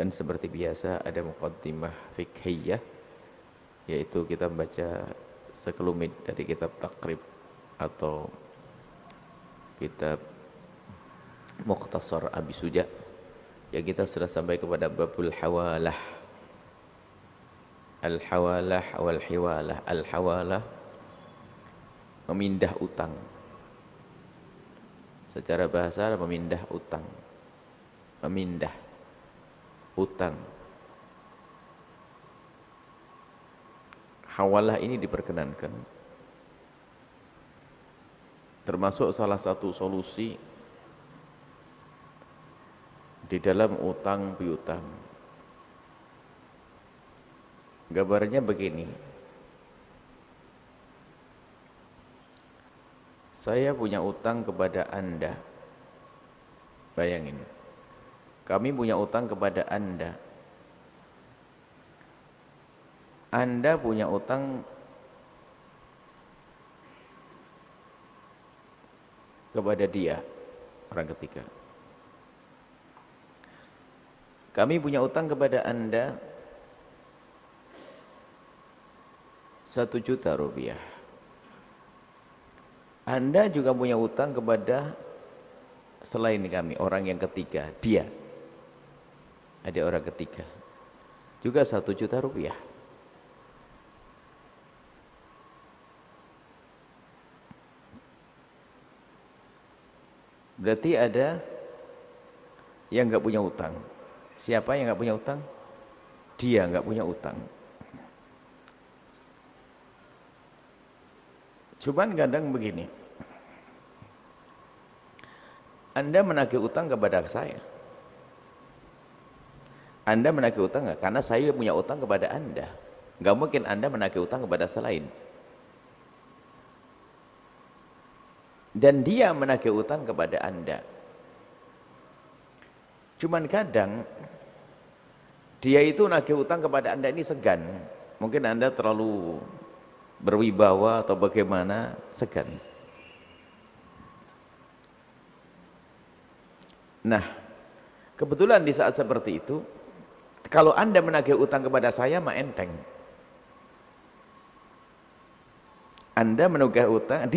Dan seperti biasa ada muqaddimah fiqhiyah, yaitu kita membaca sekelumit dari kitab Taqrib atau kitab Mukhtasar Abi Suja, yang kita sudah sampai kepada babul hawalah. Al-hawalah wal hiwalah. Al-hawalah memindah utang. Secara bahasa memindah utang. Memindah utang. Hawalah ini diperkenankan, termasuk salah satu solusi di dalam utang piutang. Gambarnya begini. Saya punya utang kepada Anda. Bayangin, kami punya utang kepada Anda. Anda punya utang kepada dia, orang ketiga. Kami punya utang kepada Anda 1 juta rupiah. Anda juga punya utang kepada selain kami, orang yang ketiga, dia. Ada orang ketiga, juga 1 juta rupiah. Berarti ada yang nggak punya utang. Siapa yang nggak punya utang? Dia nggak punya utang. Cuman kadang begini, Anda menagih utang kepada saya. Anda menagih utang nggak? Karena saya punya utang kepada Anda. Nggak mungkin Anda menagih utang kepada selain. Dan dia menagih utang kepada Anda. Cuman kadang dia itu nagih utang kepada Anda ini segan. Mungkin Anda terlalu berwibawa atau bagaimana, segan. Nah, kebetulan di saat seperti itu, kalau Anda menagih utang kepada saya mah enteng. Anda menagih utang,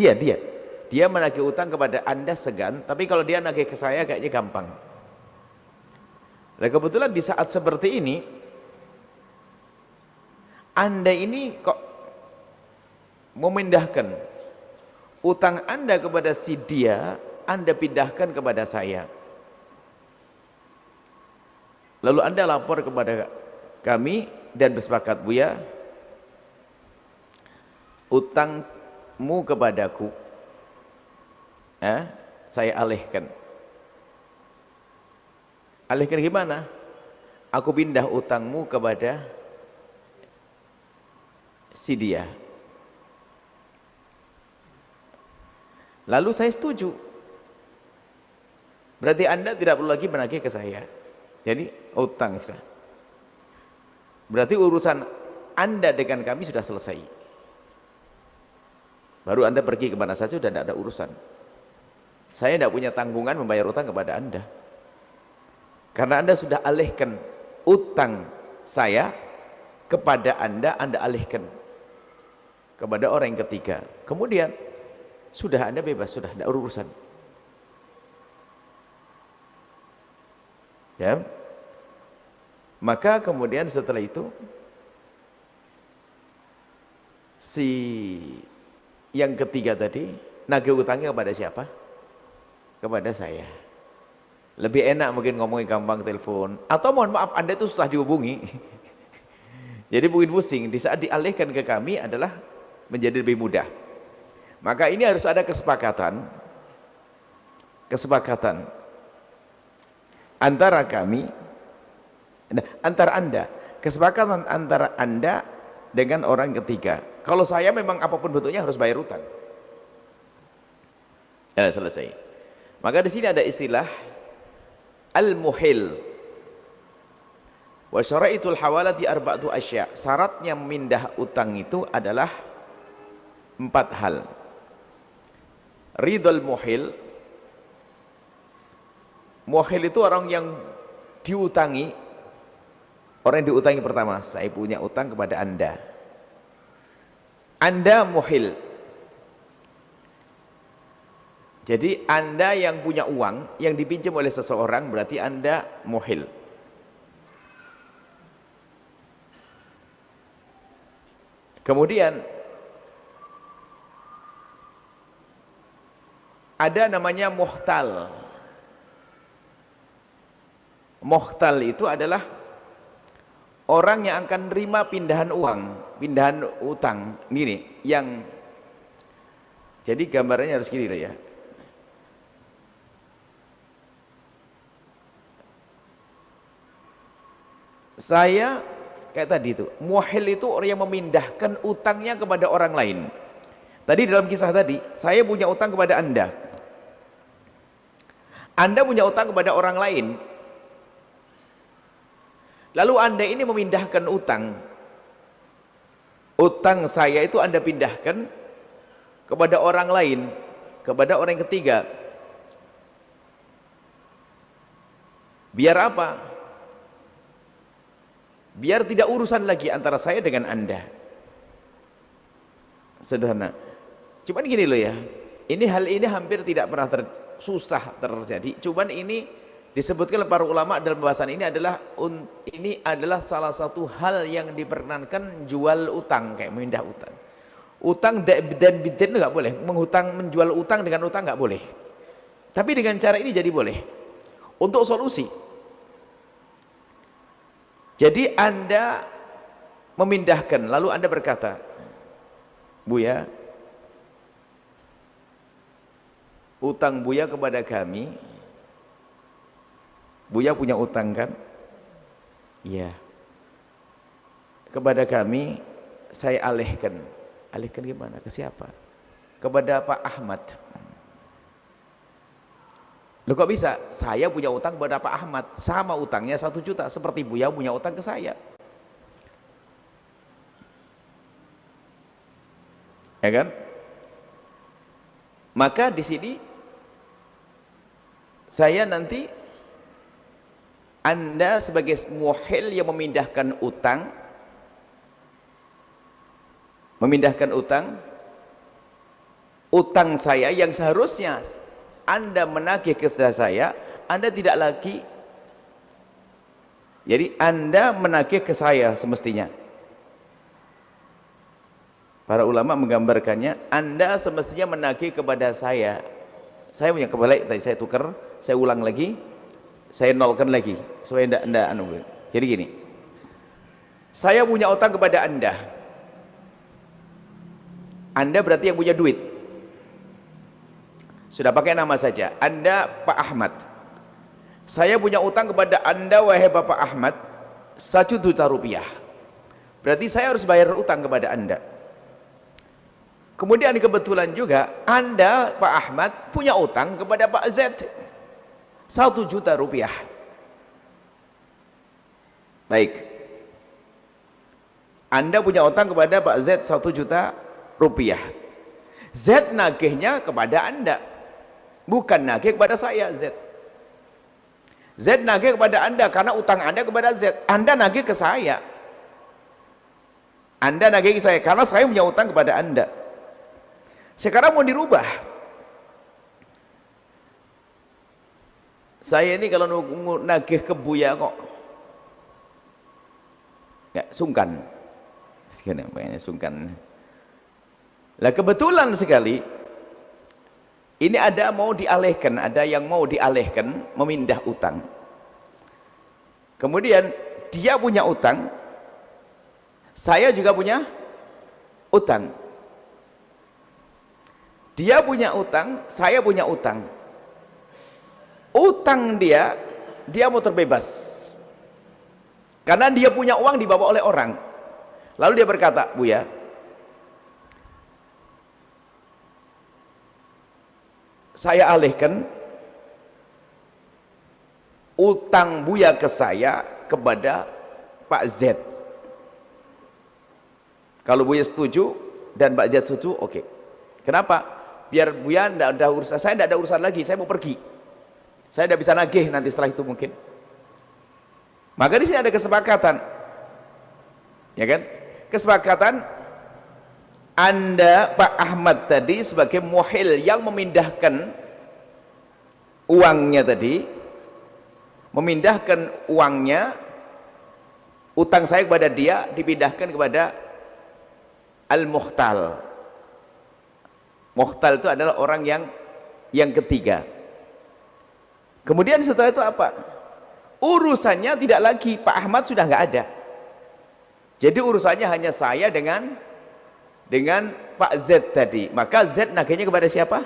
dia menagih utang kepada Anda segan, tapi kalau dia nagih ke saya kayaknya gampang. Nah, kebetulan di saat seperti ini, Anda ini kok memindahkan utang Anda kepada si dia, Anda pindahkan kepada saya. Lalu Anda lapor kepada kami dan bersepakat, Buya, utangmu kepadaku saya alihkan. Alihkan gimana? Aku pindah utangmu kepada si dia. Lalu saya setuju. Berarti Anda tidak perlu lagi menagih ke saya. Jadi utang sudah. Berarti urusan Anda dengan kami sudah selesai. Baru Anda pergi kemana saja sudah tidak ada urusan. Saya tidak punya tanggungan membayar utang kepada Anda. Karena Anda sudah alihkan utang saya kepada Anda alihkan kepada orang yang ketiga. Kemudian sudah Anda bebas, sudah tidak urusan. Ya. Maka kemudian setelah itu si yang ketiga tadi nagih utangnya kepada siapa? Kepada saya. Lebih enak mungkin ngomongin gampang telepon, atau mohon maaf Anda itu susah dihubungi. Jadi mungkin pusing, di saat dialihkan ke kami adalah menjadi lebih mudah. Maka ini harus ada kesepakatan antara kami, antara Anda, kesepakatan antara Anda dengan orang ketiga. Kalau saya memang apapun bentuknya harus bayar utang. Selesai. Maka di sini ada istilah al-muhil. Wa syara'itul hawalati arba'atu asya. Syaratnya memindah utang itu adalah 4 hal. Ridul muhil. Muhil itu orang yang diutangi Orang yang diutangi pertama, saya punya utang kepada Anda. Anda muhil. Jadi Anda yang punya uang yang dipinjam oleh seseorang berarti Anda muhil. Kemudian ada namanya muhtal. Muhtal itu adalah orang yang akan nerima pindahan uang, pindahan utang. Ini yang jadi gambarannya harus gini ya. Saya kayak tadi itu, muhil itu orang yang memindahkan utangnya kepada orang lain. Tadi dalam kisah tadi, saya punya utang kepada Anda. Anda punya utang kepada orang lain. Lalu Anda ini memindahkan utang. Utang saya itu Anda pindahkan kepada orang lain, kepada orang yang ketiga. Biar apa? Biar tidak urusan lagi antara saya dengan Anda. Sederhana. Cuman gini loh ya, hal ini hampir tidak pernah susah terjadi. Cuman ini disebutkan oleh para ulama dalam pembahasan ini adalah salah satu hal yang diperkenankan jual utang, kayak memindah utang. Utang dan bidin itu nggak boleh, menjual utang dengan utang nggak boleh. Tapi dengan cara ini jadi boleh. Untuk solusi. Jadi Anda memindahkan, lalu Anda berkata, Buya, utang Buya kepada kami, Buya punya utang kan? Iya. Kepada kami, saya alihkan. Alihkan gimana? Ke siapa? Kepada Pak Ahmad. Loh kok bisa? Saya punya utang kepada Pak Ahmad, sama utangnya 1 juta, seperti Buya punya utang ke saya. Ya kan? Maka di sini saya nanti Anda sebagai muhil yang memindahkan utang, utang saya yang seharusnya Anda menagih ke saya, Anda tidak lagi, jadi Anda menagih ke saya semestinya. Para ulama menggambarkannya, Anda semestinya menagih kepada saya. Saya punya kebalik, tadi saya tukar, saya ulang lagi, saya nolkan lagi, supaya tidak anu. Jadi gini, saya punya utang kepada Anda. Anda berarti yang punya duit. Sudah pakai nama saja, Anda Pak Ahmad. Saya punya utang kepada Anda, wahai Bapak Ahmad, 1 juta rupiah. Berarti saya harus bayar utang kepada Anda. Kemudian kebetulan juga Anda Pak Ahmad punya utang kepada Pak Z 1 juta rupiah. Baik, Anda punya utang kepada Pak Z 1 juta rupiah. Z nagihnya kepada Anda, bukan nagih kepada saya. Z nagih kepada Anda karena utang Anda kepada Z. Anda nagih ke saya. Anda nagih ke saya karena saya punya utang kepada Anda. Sekarang mau dirubah. Saya ini kalau nagih ke Buya kok nggak sungkan. Sungkan. Lah kebetulan sekali ini ada yang mau dialihkan, memindah utang. Kemudian dia punya utang, saya juga punya utang. Dia punya utang, saya punya utang. Utang dia mau terbebas. Karena dia punya uang dibawa oleh orang. Lalu dia berkata, Buya, saya alihkan utang Buya ke saya kepada Pak Z. Kalau Buya setuju dan Pak Z setuju, oke. Kenapa? Biar Buya tidak ada urusan, saya tidak ada urusan lagi, saya mau pergi. Saya tidak bisa nagih nanti setelah itu mungkin. Maka di sini ada kesepakatan. Ya kan? Kesepakatan Anda Pak Ahmad tadi sebagai muhil yang memindahkan uangnya tadi, memindahkan uangnya, utang saya kepada dia dipindahkan kepada al-mukhtal. Mukhtal itu adalah orang yang ketiga. Kemudian setelah itu apa? Urusannya tidak lagi Pak Ahmad sudah nggak ada. Jadi urusannya hanya saya dengan Pak Z tadi. Maka Z nagihnya kepada siapa?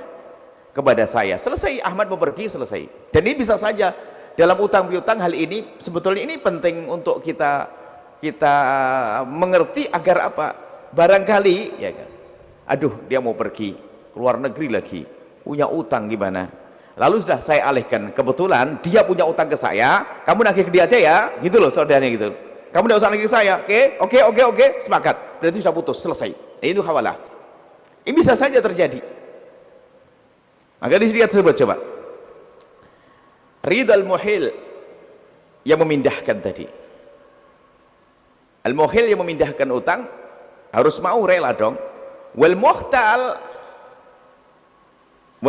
Kepada saya. Selesai, Ahmad mau pergi, selesai. Dan ini bisa saja dalam utang piutang, hal ini sebetulnya ini penting untuk kita mengerti agar apa? Barangkali ya kan. Aduh, dia mau pergi keluar negeri lagi, punya utang gimana? Lalu sudah saya alihkan, kebetulan dia punya utang ke saya, kamu nagih ke dia aja ya, gitu loh saudaranya gitu. Kamu tidak usah nagih ke saya, oke, sepakat. Berarti sudah putus, selesai. Itu hawalah. Ini bisa saja terjadi. Maka di sini tersebut coba. Ridal muhil yang memindahkan tadi. Al muhil yang memindahkan utang harus mau rela dong. Wal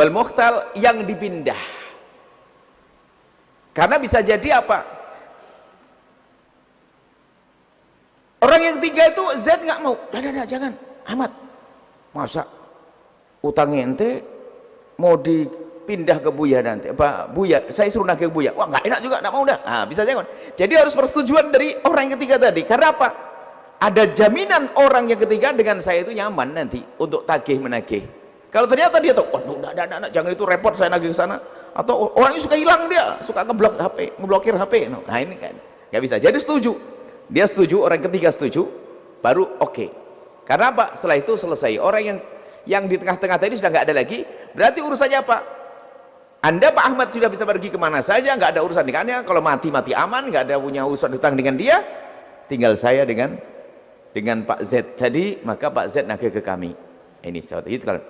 mukhtal yang dipindah. Karena bisa jadi apa? Orang yang ketiga itu Z nggak mau. Dah, jangan. Ahmad, masa utang ente mau dipindah ke Buya nanti? Apa Buya? Saya suruh nagih ke Buya. Wah, nggak enak juga, nggak mau dah. Nah, bisa jangan. Jadi harus persetujuan dari orang yang ketiga tadi. Karena apa? Ada jaminan orang yang ketiga dengan saya itu nyaman nanti untuk tagih menagih. Kalau ternyata dia tahu, waduh, jangan itu repot saya nagih ke sana. Atau orangnya suka hilang dia, suka ngeblokir HP. Nah ini kan nggak bisa. Jadi setuju, dia setuju, orang ketiga setuju, baru oke. Karena apa? Setelah itu selesai. Orang yang di tengah-tengah tadi sudah nggak ada lagi. Berarti urusannya apa? Anda Pak Ahmad sudah bisa pergi kemana saja, nggak ada urusan dengannya. Kalau mati aman, nggak ada punya urusan hutang dengan dia. Tinggal saya dengan Pak Z tadi, maka Pak Z nagih ke kami. Ini seperti itu kan.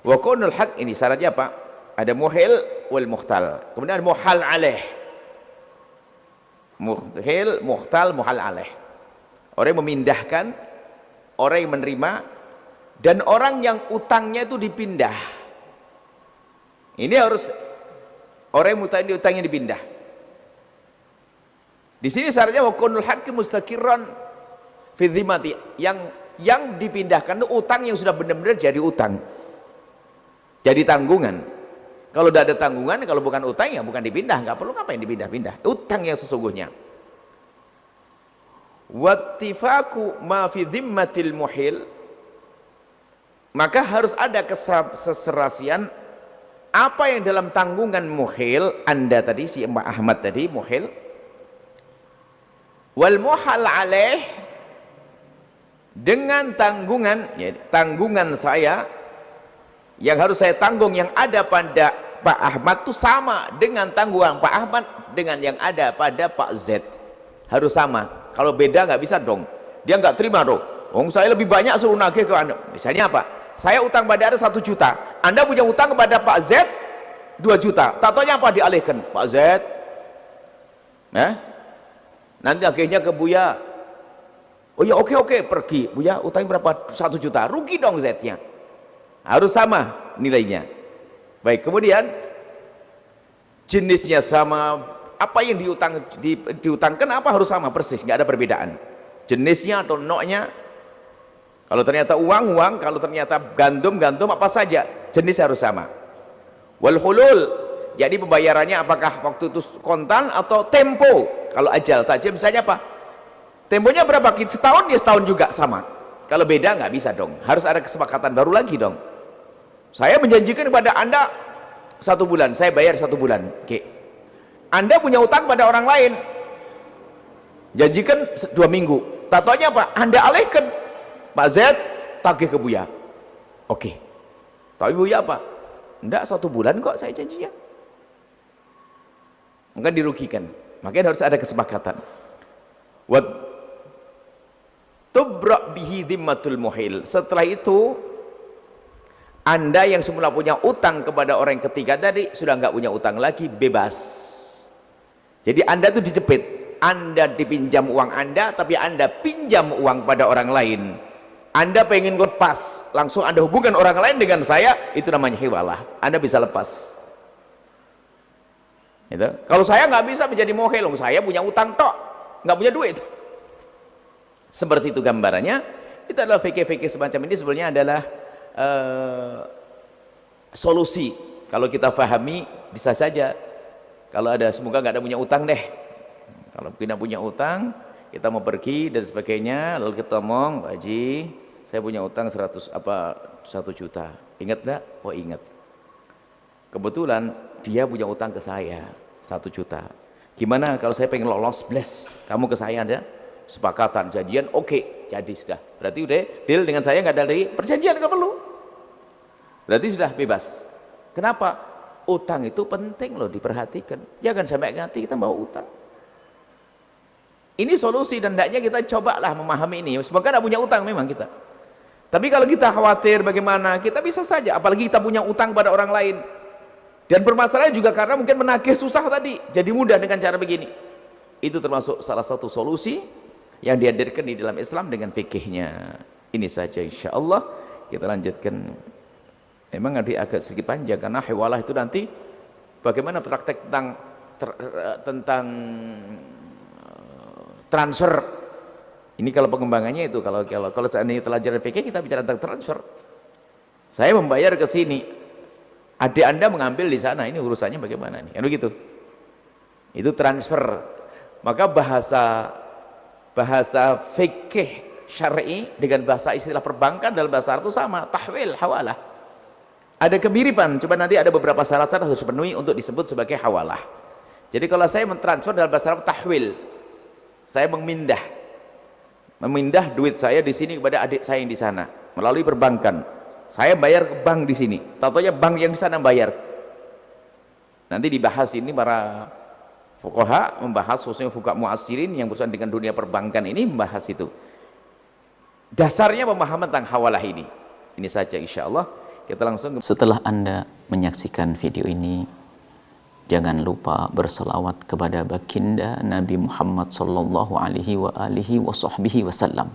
Wa kunul haq, ini syaratnya apa? Ada muhil wal mukhtal. Kemudian muhal alaih. Muhil, mukhtal, muhal alaih. Orang yang memindahkan, orang yang menerima, dan orang yang utangnya itu dipindah. Ini harus orang yang utangnya dipindah. Di sini syaratnya wa kunul haq mustaqirran fi dhimmati. Yang dipindahkan itu utang yang sudah benar-benar jadi utang. Jadi tanggungan. Kalau tidak ada tanggungan, kalau bukan utang ya bukan dipindah, nggak perlu ngapain dipindah-pindah. Utang yang sesungguhnya. Wattifaku ma fi dhimmatil muhil, maka harus ada keserasian apa yang dalam tanggungan muhil Anda tadi, si Mbak Ahmad tadi muhil, wal muhal alaih, dengan tanggungan, ya, tanggungan saya yang harus saya tanggung yang ada pada Pak Ahmad itu sama dengan tanggungan Pak Ahmad dengan yang ada pada Pak Z, harus sama. Kalau beda nggak bisa dong, dia nggak terima dong. Saya lebih banyak suruh nagih ke Anda. Misalnya apa? Saya utang pada Anda 1 juta, Anda punya utang kepada Pak Z 2 juta. Tatonya apa? Dialihkan Pak Z, nanti akhirnya ke Buya. Oh ya, oke, pergi Buya, utang berapa? 1 juta, rugi dong Z-nya. Harus sama nilainya. Baik, kemudian jenisnya sama, apa yang diutangkan apa harus sama persis, nggak ada perbedaan. Jenisnya atau noknya. Kalau ternyata uang, kalau ternyata gandum apa saja, jenis harus sama. Wal hulul, jadi pembayarannya apakah waktu itu kontan atau tempo. Kalau ajal tajam misalnya apa? Temponya berapa? Setahun ya setahun juga sama. Kalau beda nggak bisa dong, harus ada kesepakatan baru lagi dong. Saya menjanjikan kepada Anda 1 bulan, saya bayar 1 bulan. Oke. Anda punya utang pada orang lain, janjikan 2 minggu. Tatonya apa? Anda alihkan Pak Z, tagih ke Buya. Oke. Tapi Buya apa? Enggak, 1 bulan kok saya janjinya. Maka dirugikan. Makanya harus ada kesepakatan. Wat tubra bihi dhimmatul muhil. Setelah itu Anda yang semula punya utang kepada orang yang ketiga tadi sudah nggak punya utang lagi, bebas. Jadi Anda tuh dijepit. Anda dipinjam uang Anda, tapi Anda pinjam uang pada orang lain. Anda pengen lepas, langsung Anda hubungkan orang lain dengan saya, itu namanya hiwalah. Anda bisa lepas. Gitu. Kalau saya nggak bisa menjadi mohel, saya punya utang tok, nggak punya duit. Seperti itu gambarannya. Itu adalah fikih-fikih semacam ini sebenarnya adalah solusi. Kalau kita pahami, bisa saja. Kalau ada, semoga nggak ada punya utang deh. Kalau kita punya utang, kita mau pergi dan sebagainya, lalu kita ngomong, Pak Haji, saya punya utang 1 juta. Ingat enggak? Oh ingat. Kebetulan dia punya utang ke saya 1 juta. Gimana kalau saya pengen lolos, bless, kamu ke saya ada sepakatan, janjian, oke, jadi sudah. Berarti udah deal dengan saya, nggak ada lagi perjanjian, nggak perlu. Berarti sudah bebas. Kenapa? Utang itu penting loh diperhatikan. Jangan sampai nanti kita bawa utang. Ini solusi dan hendaknya kita cobalah memahami ini. Semoga tidak punya utang memang kita. Tapi kalau kita khawatir bagaimana, kita bisa saja. Apalagi kita punya utang pada orang lain. Dan bermasalah juga karena mungkin menagih susah tadi. Jadi mudah dengan cara begini. Itu termasuk salah satu solusi yang dihadirkan di dalam Islam dengan fikihnya. Ini saja insya Allah. Kita lanjutkan. Memang agak sedikit panjang karena hiwalah itu nanti bagaimana praktek tentang transfer. Ini kalau pengembangannya itu kalau seandainya pelajaran fikih kita bicara tentang transfer. Saya membayar ke sini, adik Anda mengambil di sana, ini urusannya bagaimana nih? Kan begitu. Itu transfer. Maka bahasa fikih syar'i dengan bahasa istilah perbankan dalam bahasa Arab itu sama, tahwil, hawalah. Ada kemiripan, coba nanti ada beberapa syarat-syarat harus dipenuhi untuk disebut sebagai hawalah. Jadi kalau saya mentransfer dalam bahasa Arab tahwil, saya memindah duit saya di sini kepada adik saya yang di sana melalui perbankan. Saya bayar ke bank di sini. Tentunya bank yang di sana bayar. Nanti dibahas ini para fuqaha membahas khususnya fuqaha mu'assirin yang berurusan dengan dunia perbankan ini membahas itu. Dasarnya pemahaman tentang hawalah ini. Ini saja insyaallah kita langsung. Setelah Anda menyaksikan video ini, jangan lupa berselawat kepada baginda Nabi Muhammad sallallahu alaihi wa alihi wa sahbihi wasallam.